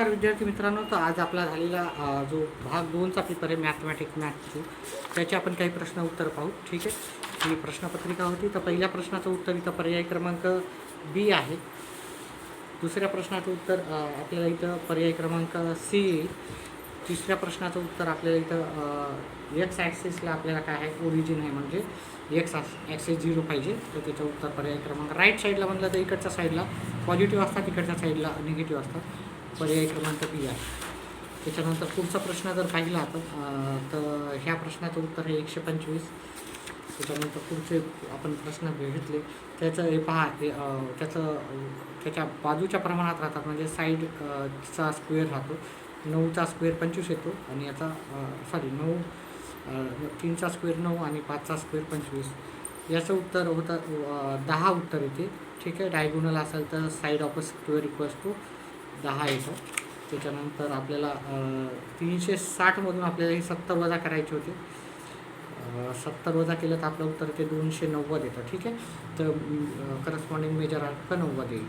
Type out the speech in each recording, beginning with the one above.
नमस्कार विद्यार्थी मित्रांनो. तर आज आपला झालेला जो भाग 2चा पेपर आहे मॅथमॅटिक्स मॅथ्स 2, त्याचे आपण काही प्रश्न उत्तर पाहू. ठीक आहे, ही प्रश्नपत्रिका होती. तर पहिल्या प्रश्नाचं उत्तर इथं पर्याय क्रमांक बी आहे. दुसऱ्या प्रश्नाचं उत्तर आपल्याला इथं पर्याय क्रमांक सी येईल. तिसऱ्या प्रश्नाचं उत्तर आपल्याला इथं एक्स ॲक्सिसला आपल्याला काय आहे, ओरिजिन आहे, म्हणजे एक्स ॲक्सिस 0 पाहिजे. तर त्याचं उत्तर पर्याय क्रमांक राईट साईडला म्हणलं तर इकडच्या साईडला पॉझिटिव्ह असतात, इकडच्या साईडला निगेटिव्ह असतात. पर्याय क्रमांक बी आहे. त्याच्यानंतर पुढचा प्रश्न जर पाहिला आपण तर ह्या प्रश्नाचं उत्तर आहे 125. त्याच्यानंतर पुढचे आपण प्रश्न घेतले त्याचं हे पहा, त्याच्या बाजूच्या प्रमाणात राहतात, म्हणजे साईड चा स्क्वेअर राहतो. 9चा स्क्वेअर 25 येतो आणि याचा 3चा स्क्वेअर 9 आणि 5चा स्क्वेअर 25. याचं उत्तर होतं 10 उत्तर येते. ठीक आहे, डायगोनल असेल तर side of a square equals to 10 येतं. त्याच्यानंतर आपल्याला 360मधून आपल्याला हे 70 वजा करायचे होते. 70 वजा केलं तर आपलं उत्तर ते 290 येतं. ठीक आहे, तर करस्पॉन्डिंग मेजर अर्थ 90 येईल.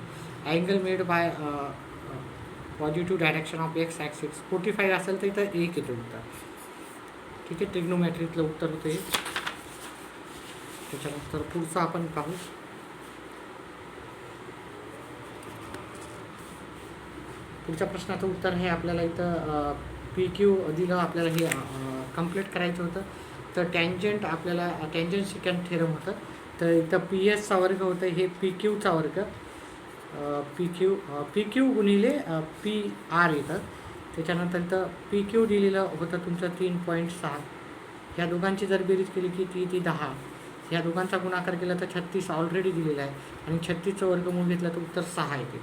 Angle made by positive direction of x axis 45 असेल तर इथं 1 येतं उत्तर. ठीक आहे, ट्रिग्नोमॅट्रीतलं उत्तर होतं हे. त्याच्यानंतर पुढचं आपण पाहू. पुढच्या प्रश्नाचं उत्तर हे आपल्याला इथं पी क्यू दिलं, आपल्याला हे कंप्लीट करायचं होतं. तर टँजंट आपल्याला टँजंट सिकंड थेरम होतं. तर इथं पी एसचा वर्ग होतं, हे पी क्यूचा वर्ग, पी क्यू गुणिले पी आर येतं. त्याच्यानंतर इथं पी क्यू दिलेलं होतं तुमचं 3.6. ह्या दोघांची जर बेरीज केली की ती 10. ह्या दोघांचा गुणाकार केला तर 36 ऑलरेडी दिलेला आहे, आणि 36चं वर्गमूळ घेतलं तर उत्तर 6 येते.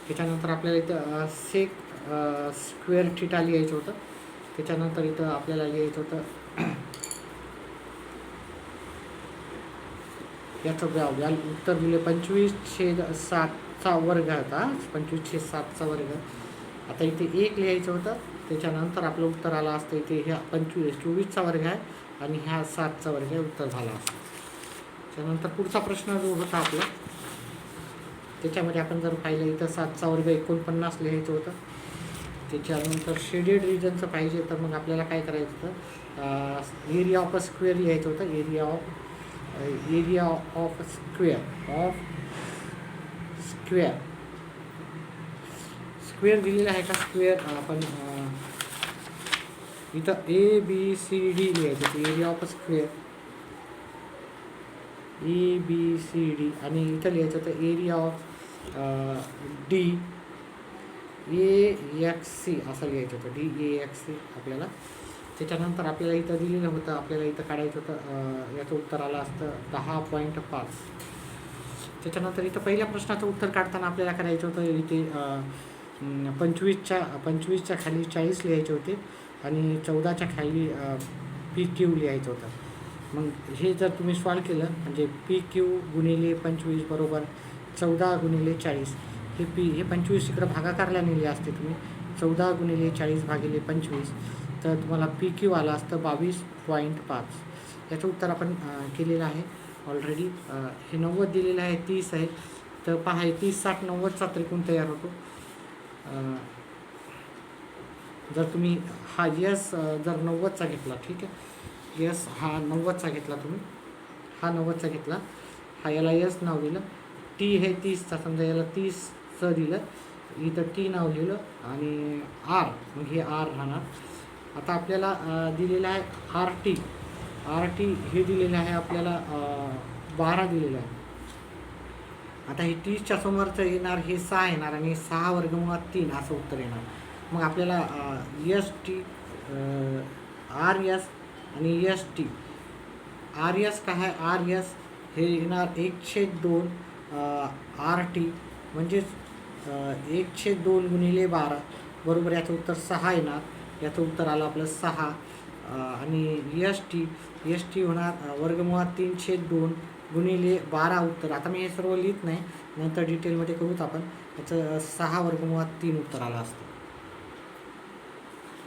त्याच्यानंतर आपल्याला इथं सेक स्क्वेअर थिटा लिहायचं होतं. त्याच्यानंतर इथं आपल्याला लिहायचं होतं याचं व्याल उत्तर दिले 25/7चा वर्ग होता. 25/7चा वर्ग. आता इथे 1 लिहायचं होतं. त्याच्यानंतर आपलं उत्तर आलं असतं इथे ह्या 24चा वर्ग आहे आणि ह्या 7चा वर्ग आहे, उत्तर झाला असतं. त्यानंतर पुढचा प्रश्न जो होता आपला, त्याच्यामध्ये आपण जर पाहिलं इथं 7चा वर्ग 49 लिहायचं होतं. त्याच्यानंतर शेडेड रिजनचं पाहिजे तर मग आपल्याला काय करायचं होतं, एरिया ऑफ अ स्क्वेअर लिहायचं होतं. एरिया ऑफ स्क्वेअर दिलेला आहे का स्क्वेअर, आपण इथं ABCD लिहायचं होतं. Area of a square ABCD, आणि इथं लिहायचं होतं एरिया ऑफ DAXC असं लिहायचं होतं, DAXC आपल्याला. त्याच्यानंतर आपल्याला इथं दिलेलं होतं, आपल्याला इथं काढायचं होतं, याचं उत्तर आलं असतं 10.5. त्याच्यानंतर इथं पहिल्या प्रश्नाचं उत्तर काढताना आपल्याला करायचं होतं इथे 25च्या खाली 40 लिहायचे होते आणि 14च्या खाली PQ लिहायचं होतं. मग हे जर तुम्ही सॉल्व केलं म्हणजे PQ गुणिले 25 बरोबर 14 गुणिले 40. हे 25 इकडं भागाकारला नेले असते तुम्ही, 14 गुणिले 40 भागिले 25, तर तुम्हाला PQ आलं असतं 22.5. याचं उत्तर आपण केलेलं आहे ऑलरेडी. हे 90 दिलेलं आहे, 30 आहे. तर पहा, 30, 60, 90चा त्रिकोण तयार होतो. जर तुम्ही हा यस जर 90चा घेतला, ठीक आहे, यस हा 90चा घेतला, तुम्ही हा 90चा घेतला, हा याला यस नाव दिलं, टी हे 30चा, समजा याला 30चं दिलं, इथं टी नाव लिहिलं, आणि आर मग हे आर राहणार. आता आपल्याला दिलेलं आहे आर टी हे दिलेलं आहे आपल्याला 12 दिलेलं आहे. आता हे 30च्या समोरचं येणार, हे 6 येणार, आणि 6 वर्गमुळात 3 असं उत्तर येणार. मग आपल्याला यस टी आर यस आणि यस टी, आर यस काय आहे, आर यस हे येणार 1/2 आर टी, म्हणजेच 1/2 गुणिले 12 बरोबर याचं उत्तर 6 येणार. याचं उत्तर आलं आपलं 6. आणि यस टी होणार वर्गमुळात 3/2 गुणिले 12 उत्तर. आता मी हे सर्व लिहित नाही, नंतर डिटेलमध्ये करूच आपण. याचं 6 वर्गमुळात 3 उत्तर आलं असतं.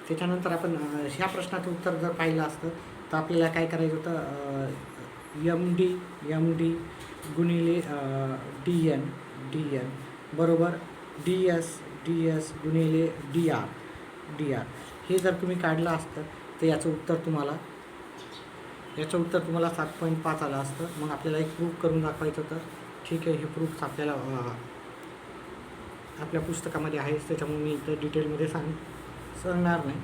त्याच्यानंतर आपण ह्या प्रश्नाचं उत्तर जर पाहिलं असतं तर आपल्याला काय करायचं होतं, एम डी गुणिले डी एन बरोबर डी एस गुणिले डी आर हे जर तुम्ही काढलं असतं तर याचं उत्तर तुम्हाला 7.5 आलं असतं. मग आपल्याला एक प्रूफ करून दाखवायचं होतं. ठीक आहे, हे प्रूफ आपल्याला आपल्या पुस्तकामध्ये आहेच, त्याच्यामुळे मी इथं डिटेलमध्ये सांगणार नाही.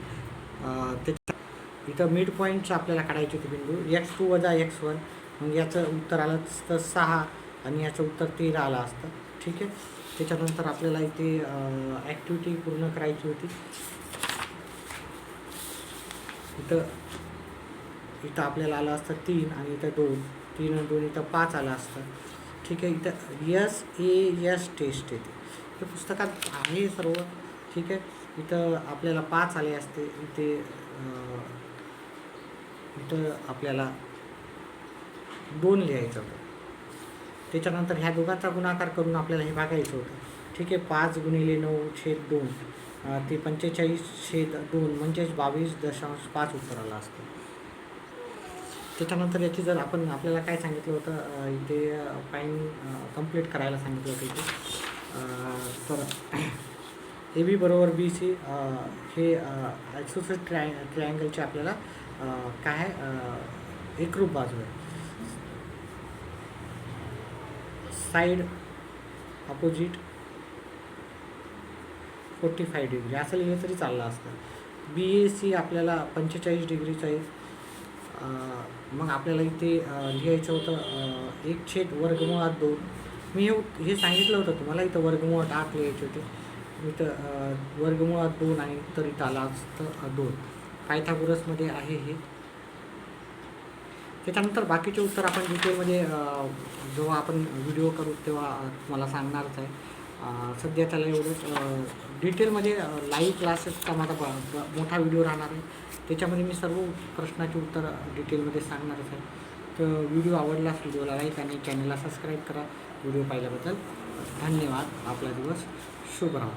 त्याच्या इथं मिड पॉईंटचं आपल्याला काढायचे होते बिंदू x2 वजा x1. मग याचं उत्तर आलं असतं 6 आणि याचं उत्तर 13 आलं असतं. ठीक आहे, त्याच्यानंतर आपल्याला इथे ॲक्टिव्हिटी पूर्ण करायची होती. इथं आपल्याला आलं असतं 3 आणि इथं 2, 3 आणि 2 इथं 5 आलं असतं. ठीक आहे, इथं SAS टेस्ट येते, हे पुस्तकात आहे सर्व. ठीक आहे, इथं आपल्याला 5 आले असते. इथं आपल्याला 2 लिहायचं होतं. त्याच्यानंतर ह्या दोघांचा गुणाकार करून आपल्याला हे भागायचं होतं. ठीक आहे, 5 गुणिले 9/2 ते 45/2 म्हणजेच 22.5 उत्तर आलं असतं. त्याच्यानंतर याची जर आपल्याला काय सांगितलं होतं, इथे फाईन कंप्लीट करायला सांगितलं होतं इथे. तर AB बरोबर BC हे आयसोसेलेस ट्रायंगलचे आपल्याला काय एकरूप बाजू आहे. साईड अपोजिट 45 डिग्री असं लिहिलं तरी चाललं असतं. BAC आपल्याला 45 डिग्रीचं आहे. मग आपल्याला इथे लिहायचं होतं 1/2. मी हे सांगितलं होतं तुम्हाला, इथं वर्गमुळात 8 लिहायचे होते. इथं वर्गमुळात 2 आणि तर इथं आला असतं 2. पायथागोरसमध्ये आहे हे. त्याच्यानंतर बाकीचे उत्तर आपण डिटेलमध्ये जेव्हा आपण व्हिडिओ करू तेव्हा तुम्हाला सांगणारच आहे. सध्या त्याला एवढंच डिटेलमध्ये लाईव्ह क्लासेसचा माझा मोठा व्हिडिओ राहणार आहे, त्याच्यामध्ये मी सर्व प्रश्नाचे उत्तर डिटेलमध्ये सांगणारच आहे. तर व्हिडिओ आवडल्यास व्हिडिओला लाईक आणि चॅनलला सबस्क्राईब करा. व्हिडिओ पाहिल्याबद्दल धन्यवाद. आपला दिवस शुभ राहो.